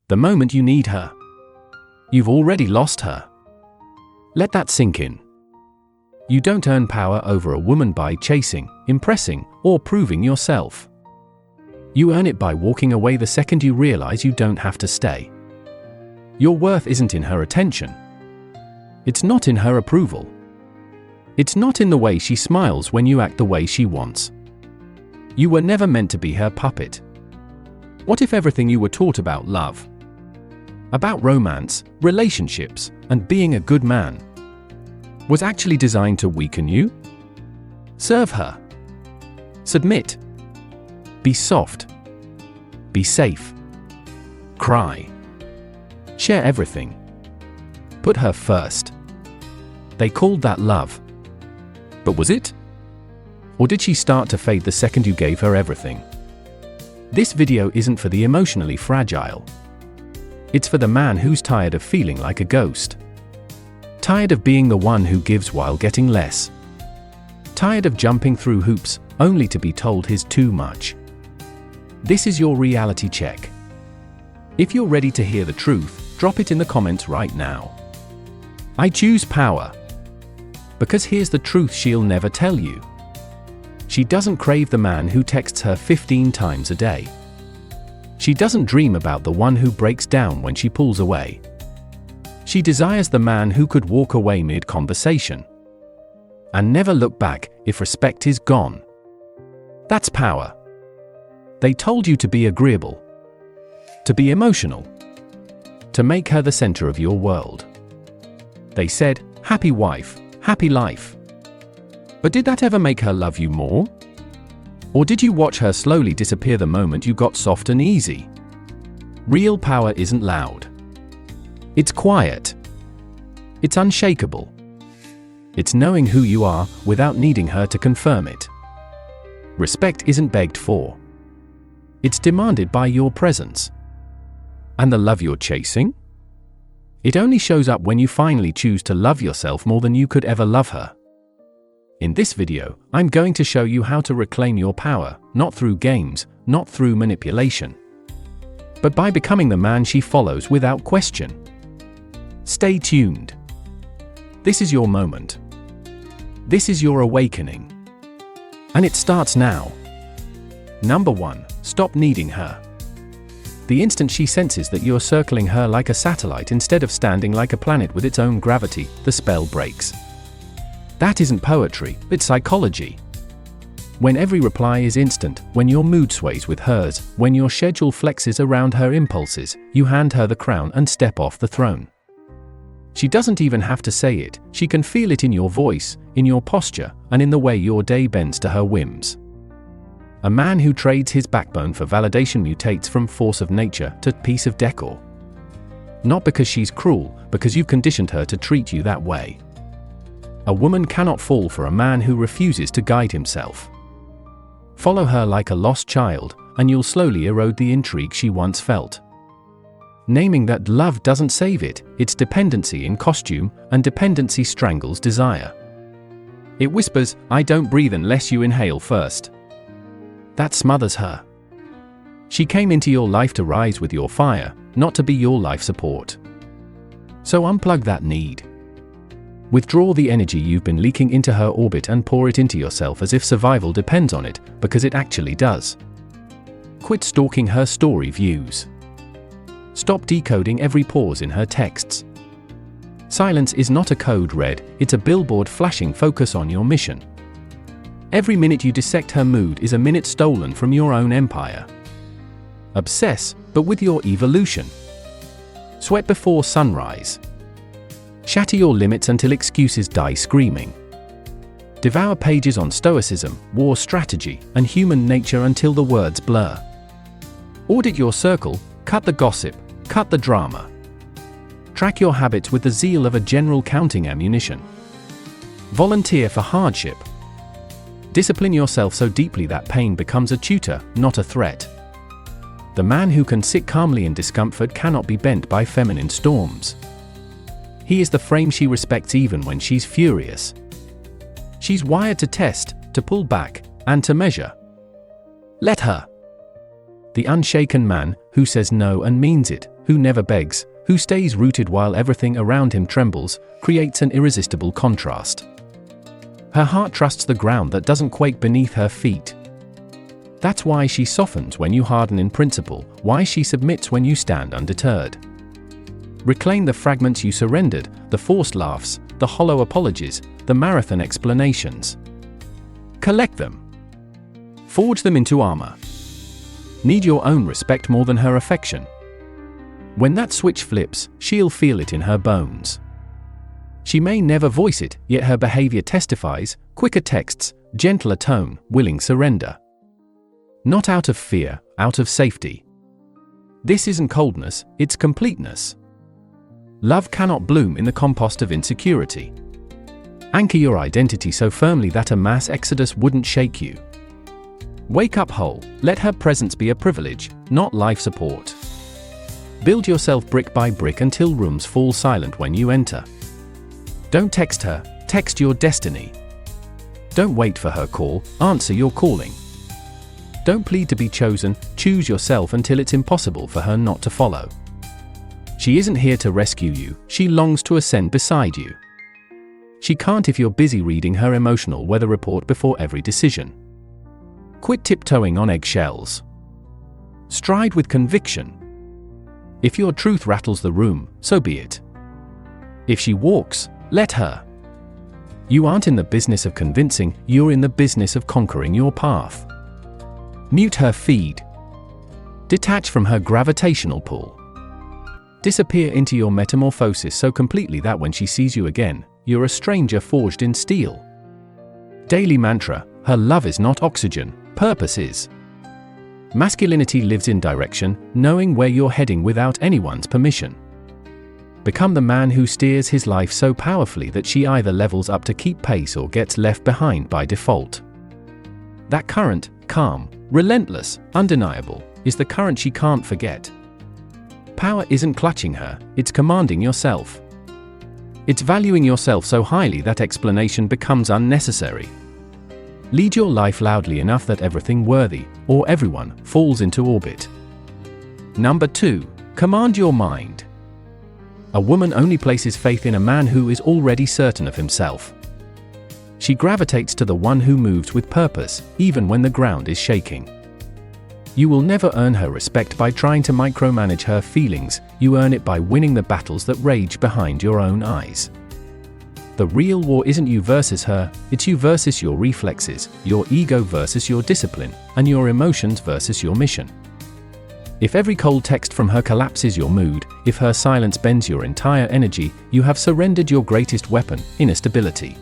The moment you need her, you've already lost her. Let that sink in. You don't earn power over a woman by chasing, impressing, or proving yourself. You earn it by walking away the second you realize you don't have to stay. Your worth isn't in her attention. It's not in her approval. It's not in the way she smiles when you act the way she wants. You were never meant to be her puppet. What if everything you were taught about love, about romance, relationships, and being a good man, was actually designed to weaken you? Serve her. Submit. Be soft. Be safe. Cry. Share everything. Put her first. They called that love. But was it? Or did she start to fade the second you gave her everything? This video isn't for the emotionally fragile. It's for the man who's tired of feeling like a ghost. Tired of being the one who gives while getting less. Tired of jumping through hoops only to be told he's too much. This is your reality check. If you're ready to hear the truth, drop it in the comments right now. I choose power. Because here's the truth she'll never tell you. She doesn't crave the man who texts her 15 times a day. She doesn't dream about the one who breaks down when she pulls away. She desires the man who could walk away mid-conversation and never look back if respect is gone. That's power. They told you to be agreeable, to be emotional, to make her the center of your world. They said, happy wife, happy life. But did that ever make her love you more? Or did you watch her slowly disappear the moment you got soft and easy? Real power isn't loud. It's quiet. It's unshakable. It's knowing who you are without needing her to confirm it. Respect isn't begged for. It's demanded by your presence. And the love you're chasing? It only shows up when you finally choose to love yourself more than you could ever love her. In this video, I'm going to show you how to reclaim your power, not through games, not through manipulation, but by becoming the man she follows without question. Stay tuned. This is your moment. This is your awakening. And it starts now. Number 1, stop needing her. The instant she senses that you're circling her like a satellite instead of standing like a planet with its own gravity, the spell breaks. That isn't poetry, it's psychology. When every reply is instant, when your mood sways with hers, when your schedule flexes around her impulses, you hand her the crown and step off the throne. She doesn't even have to say it, she can feel it in your voice, in your posture, and in the way your day bends to her whims. A man who trades his backbone for validation mutates from force of nature to piece of decor. Not because she's cruel, because you've conditioned her to treat you that way. A woman cannot fall for a man who refuses to guide himself. Follow her like a lost child, and you'll slowly erode the intrigue she once felt. Naming that love doesn't save it, it's dependency in costume, and dependency strangles desire. It whispers, I don't breathe unless you inhale first. That smothers her. She came into your life to rise with your fire, not to be your life support. So unplug that need. Withdraw the energy you've been leaking into her orbit and pour it into yourself as if survival depends on it, because it actually does. Quit stalking her story views. Stop decoding every pause in her texts. Silence is not a code red, it's a billboard flashing focus on your mission. Every minute you dissect her mood is a minute stolen from your own empire. Obsess, but with your evolution. Sweat before sunrise. Shatter your limits until excuses die screaming. Devour pages on Stoicism, war strategy, and human nature until the words blur. Audit your circle, cut the gossip, cut the drama. Track your habits with the zeal of a general counting ammunition. Volunteer for hardship. Discipline yourself so deeply that pain becomes a tutor, not a threat. The man who can sit calmly in discomfort cannot be bent by feminine storms. He is the frame she respects even when she's furious. She's wired to test, to pull back, and to measure. Let her. The unshaken man, who says no and means it, who never begs, who stays rooted while everything around him trembles, creates an irresistible contrast. Her heart trusts the ground that doesn't quake beneath her feet. That's why she softens when you harden in principle, why she submits when you stand undeterred. Reclaim the fragments you surrendered, the forced laughs, the hollow apologies, the marathon explanations. Collect them. Forge them into armor. Need your own respect more than her affection. When that switch flips, she'll feel it in her bones. She may never voice it, yet her behavior testifies: quicker texts, gentler tone, willing surrender. Not out of fear, out of safety. This isn't coldness, it's completeness. Love cannot bloom in the compost of insecurity. Anchor your identity so firmly that a mass exodus wouldn't shake you. Wake up whole, let her presence be a privilege, not life support. Build yourself brick by brick until rooms fall silent when you enter. Don't text her, text your destiny. Don't wait for her call, answer your calling. Don't plead to be chosen, choose yourself until it's impossible for her not to follow. She isn't here to rescue you, she longs to ascend beside you. She can't if you're busy reading her emotional weather report before every decision. Quit tiptoeing on eggshells. Stride with conviction. If your truth rattles the room, so be it. If she walks, let her. You aren't in the business of convincing, you're in the business of conquering your path. Mute her feed. Detach from her gravitational pull. Disappear into your metamorphosis so completely that when she sees you again, you're a stranger forged in steel. Daily mantra: her love is not oxygen, purpose is. Masculinity lives in direction, knowing where you're heading without anyone's permission. Become the man who steers his life so powerfully that she either levels up to keep pace or gets left behind by default. That current, calm, relentless, undeniable, is the current she can't forget. Power isn't clutching her, it's commanding yourself. It's valuing yourself so highly that explanation becomes unnecessary. Lead your life loudly enough that everything worthy, or everyone, falls into orbit. Number 2. Command your mind. A woman only places faith in a man who is already certain of himself. She gravitates to the one who moves with purpose, even when the ground is shaking. You will never earn her respect by trying to micromanage her feelings, you earn it by winning the battles that rage behind your own eyes. The real war isn't you versus her, it's you versus your reflexes, your ego versus your discipline, and your emotions versus your mission. If every cold text from her collapses your mood, if her silence bends your entire energy, you have surrendered your greatest weapon, inner stability.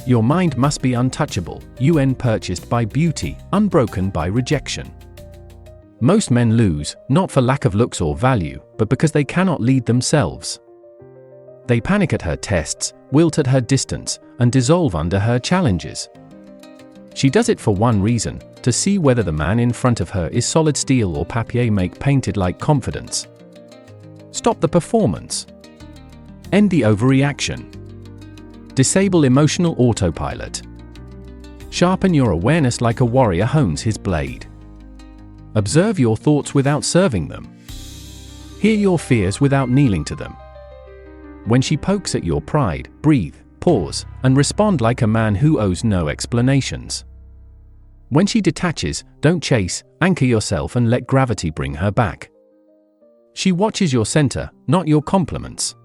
Your mind must be untouchable, purchased by beauty, unbroken by rejection. Most men lose, not for lack of looks or value, but because they cannot lead themselves. They panic at her tests, wilt at her distance, and dissolve under her challenges. She does it for one reason: to see whether the man in front of her is solid steel or papier-mâché painted like confidence. Stop the performance. End the overreaction. Disable emotional autopilot. Sharpen your awareness like a warrior hones his blade. Observe your thoughts without serving them. Hear your fears without kneeling to them. When she pokes at your pride, breathe, pause, and respond like a man who owes no explanations. When she detaches, don't chase, anchor yourself and let gravity bring her back. She watches your center, not your compliments.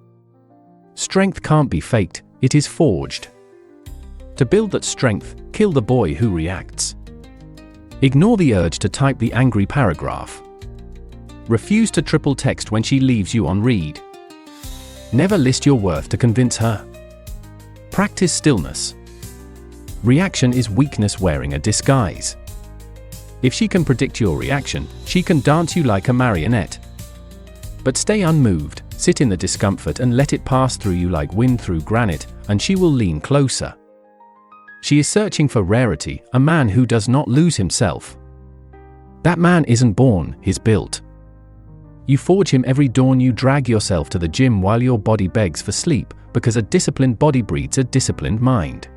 Strength can't be faked, it is forged. To build that strength, kill the boy who reacts. Ignore the urge to type the angry paragraph. Refuse to triple text when she leaves you on read. Never list your worth to convince her. Practice stillness. Reaction is weakness wearing a disguise. If she can predict your reaction, she can dance you like a marionette. But stay unmoved, sit in the discomfort and let it pass through you like wind through granite, and she will lean closer. She is searching for rarity, a man who does not lose himself. That man isn't born, he's built. You forge him every dawn you drag yourself to the gym while your body begs for sleep, because a disciplined body breeds a disciplined mind.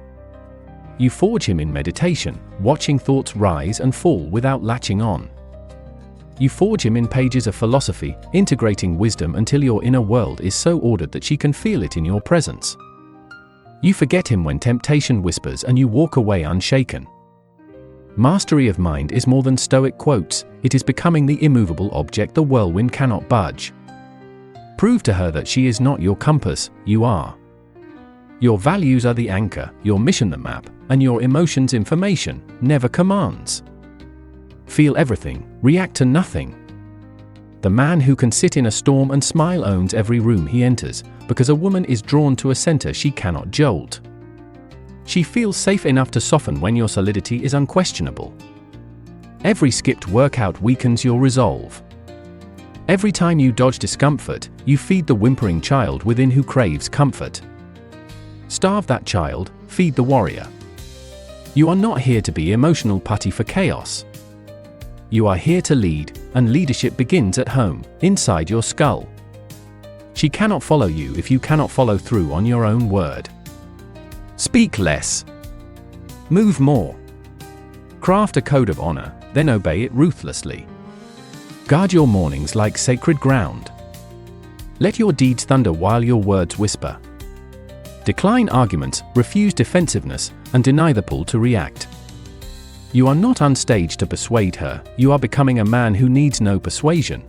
You forge him in meditation, watching thoughts rise and fall without latching on. You forge him in pages of philosophy, integrating wisdom until your inner world is so ordered that she can feel it in your presence. You forget him when temptation whispers and you walk away unshaken. Mastery of mind is more than Stoic quotes, it is becoming the immovable object the whirlwind cannot budge. Prove to her that she is not your compass, you are. Your values are the anchor, your mission the map, and your emotions information, never commands. Feel everything, react to nothing. The man who can sit in a storm and smile owns every room he enters, because a woman is drawn to a center she cannot jolt. She feels safe enough to soften when your solidity is unquestionable. Every skipped workout weakens your resolve. Every time you dodge discomfort, you feed the whimpering child within who craves comfort. Starve that child, feed the warrior. You are not here to be emotional putty for chaos. You are here to lead, and leadership begins at home, inside your skull. She cannot follow you if you cannot follow through on your own word. Speak less. Move more. Craft a code of honor, then obey it ruthlessly. Guard your mornings like sacred ground. Let your deeds thunder while your words whisper. Decline arguments, refuse defensiveness, and deny the pull to react. You are not unstaged to persuade her, you are becoming a man who needs no persuasion.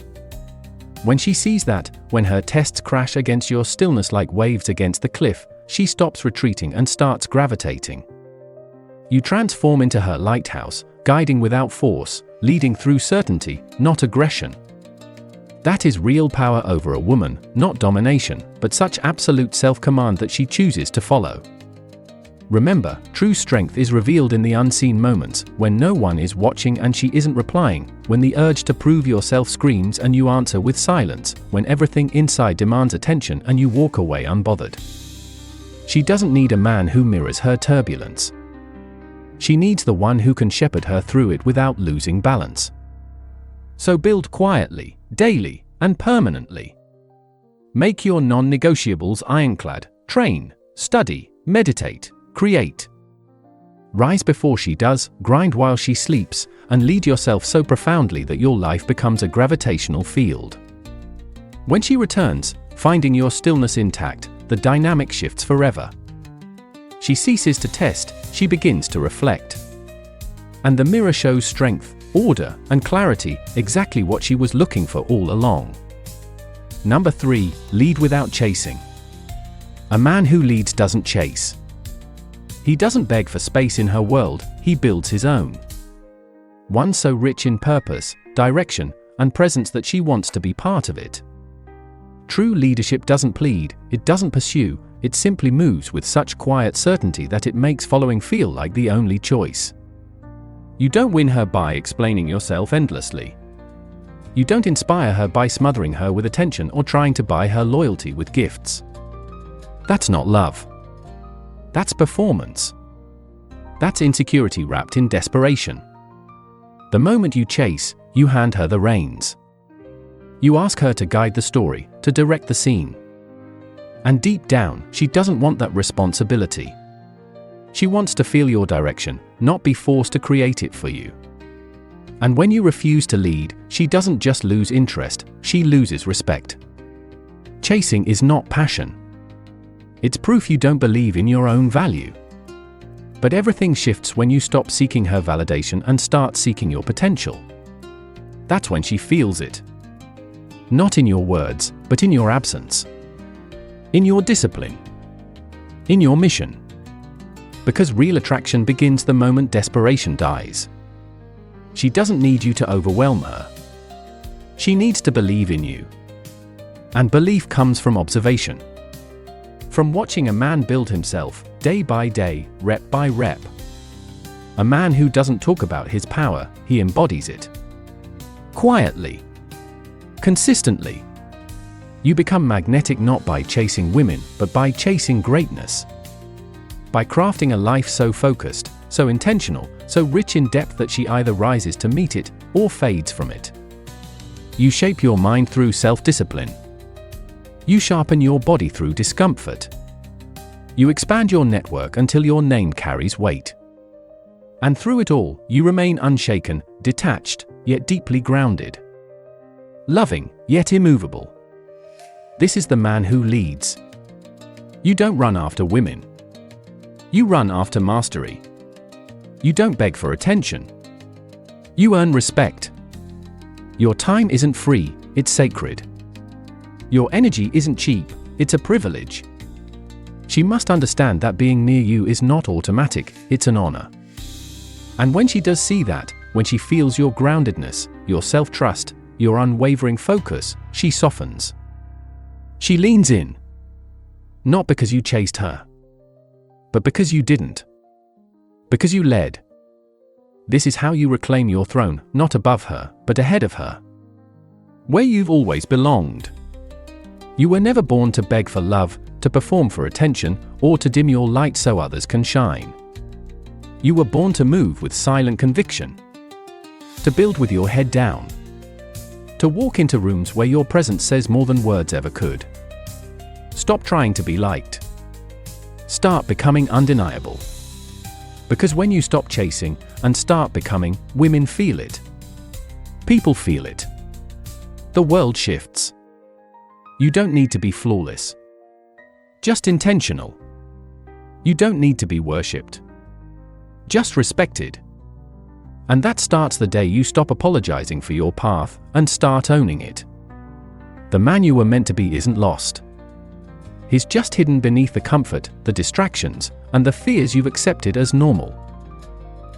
When she sees that, when her tests crash against your stillness like waves against the cliff, she stops retreating and starts gravitating. You transform into her lighthouse, guiding without force, leading through certainty, not aggression. That is real power over a woman, not domination, but such absolute self-command that she chooses to follow. Remember, true strength is revealed in the unseen moments, when no one is watching and she isn't replying, when the urge to prove yourself screams and you answer with silence, when everything inside demands attention and you walk away unbothered. She doesn't need a man who mirrors her turbulence. She needs the one who can shepherd her through it without losing balance. So build quietly, daily, and permanently. Make your non-negotiables ironclad, train, study, meditate, create. Rise before she does, grind while she sleeps, and lead yourself so profoundly that your life becomes a gravitational field. When she returns, finding your stillness intact, the dynamic shifts forever. She ceases to test, she begins to reflect. And the mirror shows strength, order, and clarity, exactly what she was looking for all along. Number 3, lead without chasing. A man who leads doesn't chase. He doesn't beg for space in her world, he builds his own. One so rich in purpose, direction, and presence that she wants to be part of it. True leadership doesn't plead, it doesn't pursue, it simply moves with such quiet certainty that it makes following feel like the only choice. You don't win her by explaining yourself endlessly. You don't inspire her by smothering her with attention or trying to buy her loyalty with gifts. That's not love. That's performance. That's insecurity wrapped in desperation. The moment you chase, you hand her the reins. You ask her to guide the story, to direct the scene. And deep down, she doesn't want that responsibility. She wants to feel your direction, not be forced to create it for you. And when you refuse to lead, she doesn't just lose interest, she loses respect. Chasing is not passion. It's proof you don't believe in your own value. But everything shifts when you stop seeking her validation and start seeking your potential. That's when she feels it. Not in your words, but in your absence. In your discipline. In your mission. Because real attraction begins the moment desperation dies. She doesn't need you to overwhelm her. She needs to believe in you. And belief comes from observation. From watching a man build himself, day by day, rep by rep. A man who doesn't talk about his power, he embodies it. Quietly. Consistently. You become magnetic not by chasing women, but by chasing greatness. By crafting a life so focused, so intentional, so rich in depth that she either rises to meet it, or fades from it. You shape your mind through self-discipline. You sharpen your body through discomfort. You expand your network until your name carries weight. And through it all, you remain unshaken, detached, yet deeply grounded. loving, yet immovable. This is the man who leads. You don't run after women. You run after mastery. You don't beg for attention. You earn respect. Your time isn't free, it's sacred. Your energy isn't cheap, it's a privilege. She must understand that being near you is not automatic, it's an honor. And when she does see that, when she feels your groundedness, your self-trust, your unwavering focus, she softens. She leans in. Not because you chased her, but because you didn't. Because you led. This is how you reclaim your throne, not above her, but ahead of her. Where you've always belonged. You were never born to beg for love, to perform for attention, or to dim your light so others can shine. You were born to move with silent conviction. To build with your head down. To walk into rooms where your presence says more than words ever could. Stop trying to be liked. Start becoming undeniable. Because when you stop chasing and start becoming, women feel it. People feel it. The world shifts. You don't need to be flawless. Just intentional. You don't need to be worshipped. Just respected. And that starts the day you stop apologizing for your path and start owning it. The man you were meant to be isn't lost. He's just hidden beneath the comfort, the distractions, and the fears you've accepted as normal.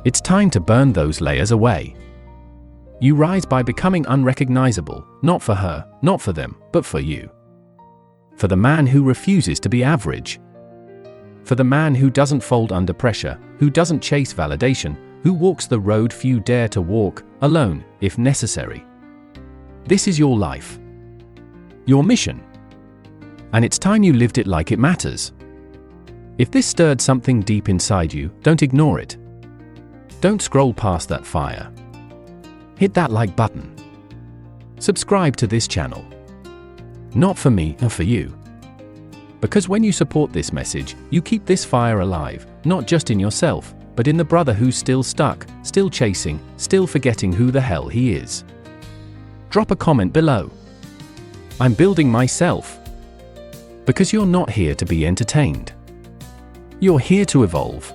It's time to burn those layers away. You rise by becoming unrecognizable, not for her, not for them, but for you. For the man who refuses to be average. For the man who doesn't fold under pressure, who doesn't chase validation, who walks the road few dare to walk, alone, if necessary. This is your life. Your mission. And it's time you lived it like it matters. If this stirred something deep inside you, don't ignore it. Don't scroll past that fire. Hit that like button. Subscribe to this channel. Not for me, but for you. Because when you support this message, you keep this fire alive, not just in yourself, but in the brother who's still stuck, still chasing, still forgetting who the hell he is. Drop a comment below. I'm building myself. Because you're not here to be entertained. You're here to evolve.